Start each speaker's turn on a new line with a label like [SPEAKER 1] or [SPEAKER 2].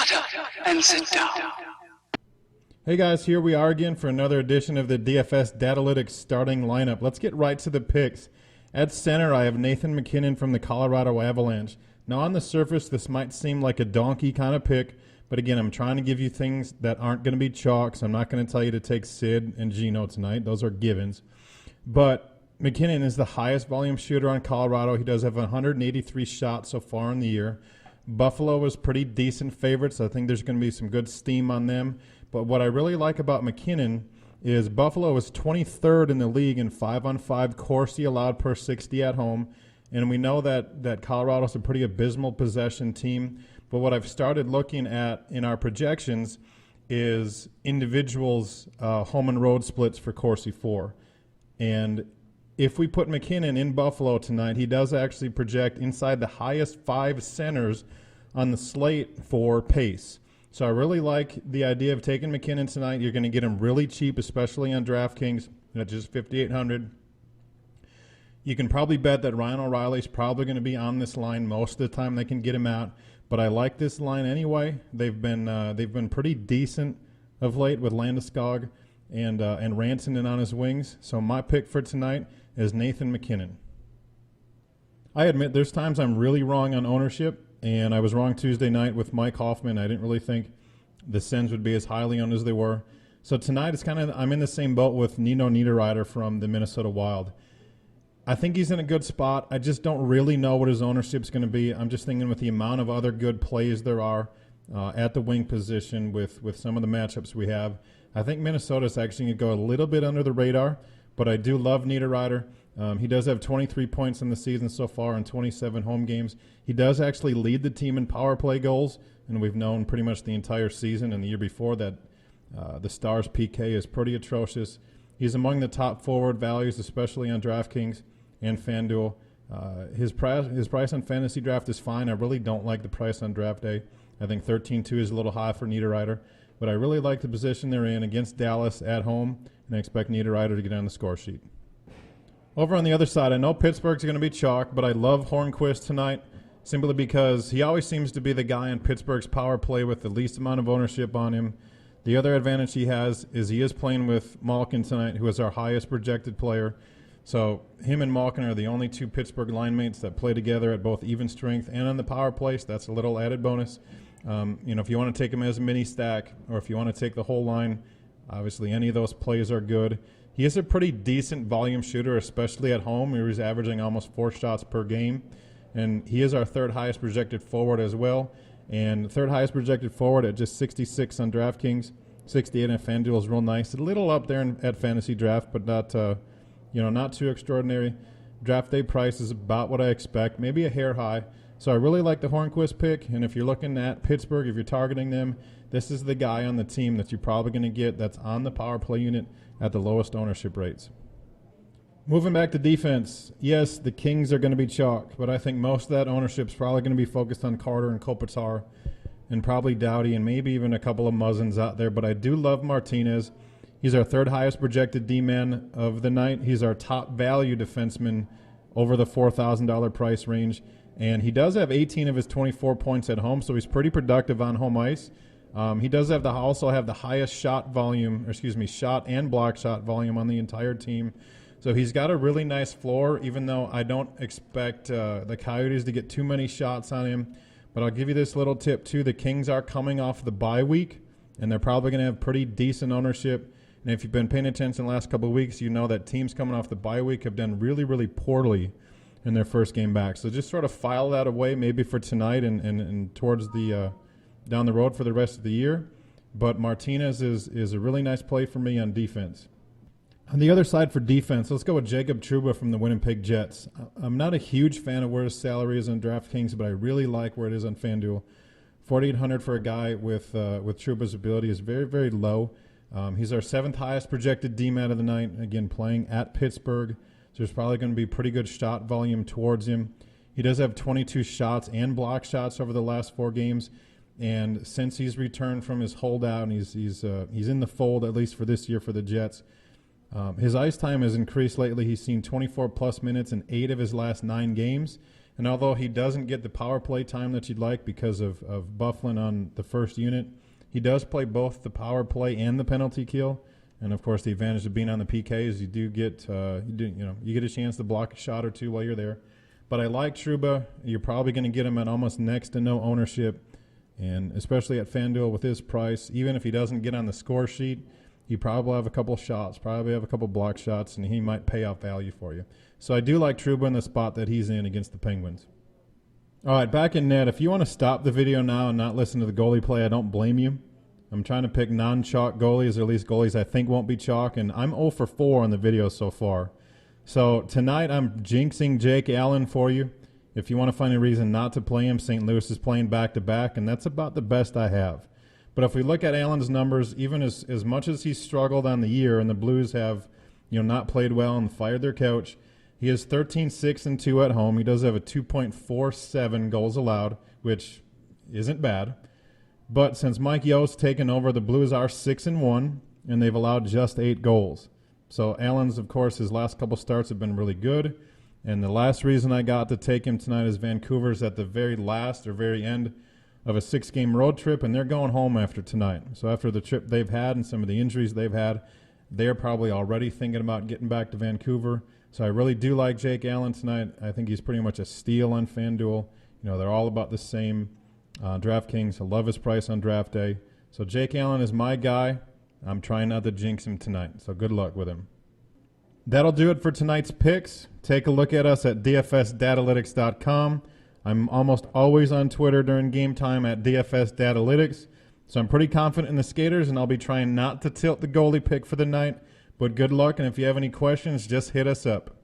[SPEAKER 1] Shut up and sit down.
[SPEAKER 2] Hey guys, here we are again for another edition of the DFS Datalytics starting lineup. Let's get right to the picks. At center, I have Nathan MacKinnon from the Colorado Avalanche. Now on the surface, this might seem like a donkey kind of pick, but again, I'm trying to give you things that aren't going to be chalk, so I'm not going to tell you to take Sid and Gino tonight. Those are givens. But MacKinnon is the highest volume shooter on Colorado. He does have 183 shots so far in the year. Buffalo was pretty decent favorites. I think there's going to be some good steam on them. But what I really like about MacKinnon is Buffalo is 23rd in the league in 5-on-5 Corsi allowed per 60 at home. And we know that Colorado's a pretty abysmal possession team. But what I've started looking at in our projections is individuals' home and road splits for Corsi 4. And if we put MacKinnon in Buffalo tonight, he does actually project inside the highest 5 centers on the slate for pace. So I really like the idea of taking MacKinnon tonight. You're going to get him really cheap, especially on DraftKings at just $5,800. You can probably bet that Ryan O'Reilly's probably going to be on this line most of the time they can get him out. But I like this line anyway. They've been pretty decent of late with Landeskog and Rantanen on his wings. So my pick for tonight is Nathan MacKinnon. I admit there's times I'm really wrong on ownership. And I was wrong Tuesday night with Mike Hoffman. I didn't really think the Sens would be as highly owned as they were. So tonight it's I'm in the same boat with Nino Niederreiter from the Minnesota Wild. I think he's in a good spot. I just don't really know what his ownership's going to be. I'm just thinking with the amount of other good plays there are at the wing position with some of the matchups we have. I think Minnesota's actually going to go a little bit under the radar, but I do love Niederreiter. He does have 23 points in the season so far in 27 home games. He does actually lead the team in power play goals, and we've known pretty much the entire season and the year before that the Stars' PK is pretty atrocious. He's among the top forward values, especially on DraftKings and FanDuel. His price on Fantasy Draft is fine. I really don't like the price on Draft Day. I think 13.2 is a little high for Niederreiter, but I really like the position they're in against Dallas at home, and I expect Niederreiter to get on the score sheet. Over on the other side, I know Pittsburgh's going to be chalk, but I love Hornquist tonight simply because he always seems to be the guy in Pittsburgh's power play with the least amount of ownership on him. The other advantage he has is he is playing with Malkin tonight, who is our highest projected player. So him and Malkin are the only two Pittsburgh line mates that play together at both even strength and on the power play, so that's a little added bonus. If you want to take him as a mini stack or if you want to take the whole line, obviously any of those plays are good. He is a pretty decent volume shooter, especially at home. He's averaging almost 4 shots per game. And he is our third highest projected forward as well. And third highest projected forward at just 66 on DraftKings. 68 on FanDuel is real nice. A little up there at Fantasy Draft, but not too extraordinary. Draft day price is about what I expect, maybe a hair high. So I really like the Hornquist pick. And if you're looking at Pittsburgh, if you're targeting them, this is the guy on the team that you're probably going to get that's on the power play unit at the lowest ownership rates. Moving back to defense, yes, the Kings are going to be chalk, but I think most of that ownership is probably going to be focused on Carter and Kopitar and probably Doughty and maybe even a couple of Muzzins out there. But I do love Martinez. He's our third highest projected D-man of the night. He's our top value defenseman over the $4,000 price range. And he does have 18 of his 24 points at home, so he's pretty productive on home ice. He does also have the highest shot and block shot volume on the entire team. So he's got a really nice floor, even though I don't expect the Coyotes to get too many shots on him. But I'll give you this little tip, too. The Kings are coming off the bye week, and they're probably going to have pretty decent ownership. And if you've been paying attention the last couple of weeks, you know that teams coming off the bye week have done really, really poorly in their first game back. So just sort of file that away maybe for tonight and towards the down the road for the rest of the year. But Martinez is a really nice play for me on defense. On the other side for defense, let's go with Jacob Trouba from the Winnipeg Jets. I'm not a huge fan of where his salary is on DraftKings, but I really like where it is on FanDuel. $4,800 for a guy with Trouba's ability is very, very low. He's our 7th highest projected D-man of the night, again playing at Pittsburgh. So there's probably going to be pretty good shot volume towards him. He does have 22 shots and block shots over the last 4 games. And since he's returned from his holdout, and he's in the fold, at least for this year for the Jets, his ice time has increased lately. He's seen 24-plus minutes in 8 of his last 9 games. And although he doesn't get the power play time that you'd like because of Bufflin on the first unit, he does play both the power play and the penalty kill. And of course, the advantage of being on the PK is you do get you get a chance to block a shot or two while you're there. But I like Trouba. You're probably going to get him at almost next to no ownership, and especially at FanDuel with his price, even if he doesn't get on the score sheet, he probably have a couple shots, probably have a couple block shots, and he might pay off value for you. So I do like Trouba in the spot that he's in against the Penguins. All right, back in net. If you want to stop the video now and not listen to the goalie play, I don't blame you. I'm trying to pick non-chalk goalies, or at least goalies I think won't be chalk, and I'm 0 for 4 on the video so far. So tonight I'm jinxing Jake Allen for you. If you want to find a reason not to play him, St. Louis is playing back-to-back, and that's about the best I have. But if we look at Allen's numbers, even as much as he's struggled on the year and the Blues have not played well and fired their coach, he is 13-6-2 at home. He does have a 2.47 goals allowed, which isn't bad. But since Mike Yo's taken over, the Blues are 6-1, and they've allowed just 8 goals. So Allen's, of course, his last couple starts have been really good. And the last reason I got to take him tonight is Vancouver's at the very last or very end of a 6-game road trip, and they're going home after tonight. So after the trip they've had and some of the injuries they've had, they're probably already thinking about getting back to Vancouver. So I really do like Jake Allen tonight. I think he's pretty much a steal on FanDuel. They're all about the same. DraftKings, I love his price on draft day. So Jake Allen is my guy. I'm trying not to jinx him tonight, so good luck with him. That'll do it for tonight's picks. Take a look at us at dfsdatalytics.com. I'm almost always on Twitter during game time at dfsdatalytics, so I'm pretty confident in the skaters, and I'll be trying not to tilt the goalie pick for the night. But good luck, and if you have any questions, just hit us up.